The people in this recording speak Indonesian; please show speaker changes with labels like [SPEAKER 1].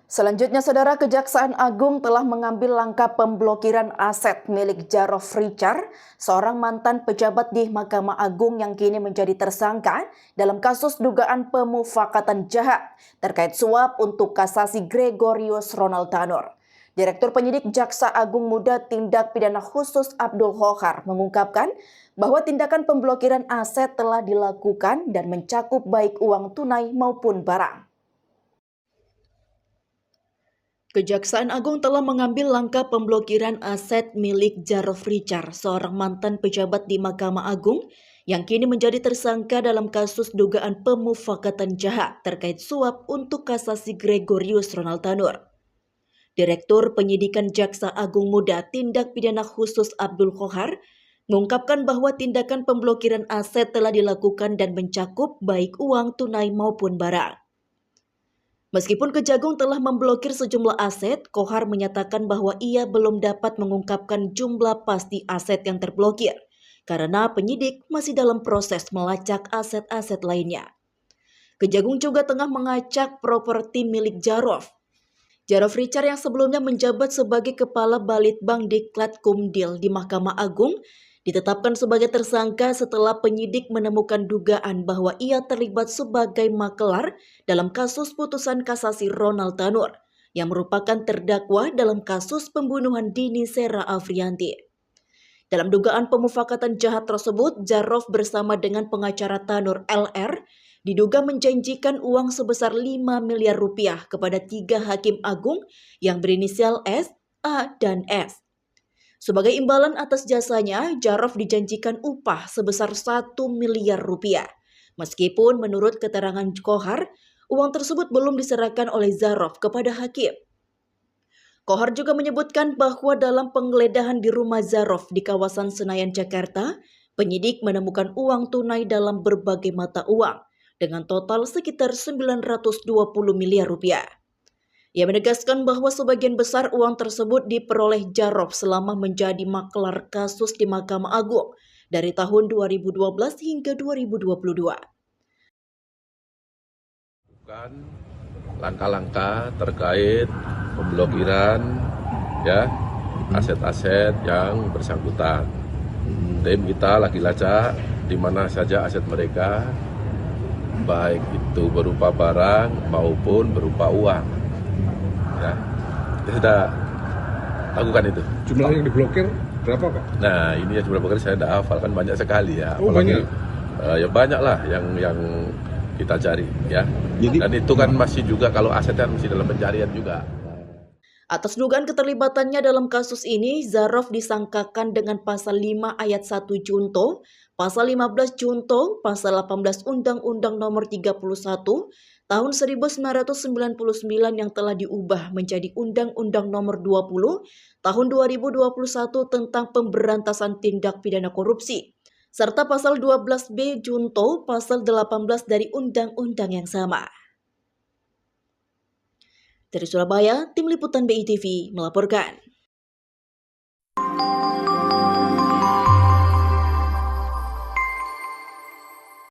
[SPEAKER 1] Selanjutnya, Saudara, Kejaksaan Agung telah mengambil langkah pemblokiran aset milik Jarov Richard, seorang mantan pejabat di Mahkamah Agung yang kini menjadi tersangka dalam kasus dugaan pemufakatan jahat terkait suap untuk kasasi Gregorius Ronald Tanur. Direktur Penyidik Jaksa Agung Muda Tindak Pidana Khusus Abdul Khokhar mengungkapkan bahwa tindakan pemblokiran aset telah dilakukan dan mencakup baik uang tunai maupun barang. Kejaksaan Agung telah mengambil langkah pemblokiran aset milik Jarov Richard, seorang mantan pejabat di Mahkamah Agung yang kini menjadi tersangka dalam kasus dugaan pemufakatan jahat terkait suap untuk kasasi Gregorius Ronald Tanur. Direktur Penyidikan Jaksa Agung Muda Tindak Pidana Khusus Abdul Khokhar mengungkapkan bahwa tindakan pemblokiran aset telah dilakukan dan mencakup baik uang tunai maupun barang. Meskipun Kejagung telah memblokir sejumlah aset, Khokhar menyatakan bahwa ia belum dapat mengungkapkan jumlah pasti aset yang terblokir karena penyidik masih dalam proses melacak aset-aset lainnya. Kejagung juga tengah mengacak properti milik Jarov. Jarov Richard yang sebelumnya menjabat sebagai Kepala Balitbang Diklat Kumdil di Mahkamah Agung ditetapkan sebagai tersangka setelah penyidik menemukan dugaan bahwa ia terlibat sebagai makelar dalam kasus putusan kasasi Ronald Tanur yang merupakan terdakwa dalam kasus pembunuhan Dini Sera Afrianti. Dalam dugaan pemufakatan jahat tersebut, Jarov bersama dengan pengacara Tanur LR diduga menjanjikan uang sebesar 5 miliar rupiah kepada 3 hakim agung yang berinisial S, A, dan S. Sebagai imbalan atas jasanya, Jarov dijanjikan upah sebesar 1 miliar rupiah. Meskipun menurut keterangan Khokhar, uang tersebut belum diserahkan oleh Jarov kepada hakim. Khokhar juga menyebutkan bahwa dalam penggeledahan di rumah Jarov di kawasan Senayan, Jakarta, penyidik menemukan uang tunai dalam berbagai mata uang dengan total sekitar 920 miliar rupiah. Ia menegaskan bahwa sebagian besar uang tersebut diperoleh Jarov selama menjadi makelar kasus di Mahkamah Agung dari tahun 2012 hingga 2022.
[SPEAKER 2] Bukan langkah-langkah terkait pemblokiran aset-aset yang bersangkutan. Tim kita lagi lacak di mana saja aset mereka, baik itu berupa barang maupun berupa uang. Ya, kita sudah lakukan itu.
[SPEAKER 3] Jumlah yang diblokir berapa, Pak?
[SPEAKER 2] Nah, ini jumlah blokir saya tidak hafal, kan banyak sekali ya.
[SPEAKER 3] Oh, banyak?
[SPEAKER 2] Ya banyak lah yang kita cari ya. Jadi, dan itu kan masih juga kalau asetnya masih dalam pencarian juga.
[SPEAKER 1] Atas dugaan keterlibatannya dalam kasus ini, Jarov disangkakan dengan pasal 5 ayat 1 Junto, pasal 15 Junto, pasal 18 Undang-Undang Nomor 31 Tahun 1999 yang telah diubah menjadi Undang-Undang Nomor 20 Tahun 2021 tentang pemberantasan tindak pidana korupsi, serta pasal 12B Junto, pasal 18 dari undang-undang yang sama. Dari Surabaya, Tim Liputan BITV melaporkan.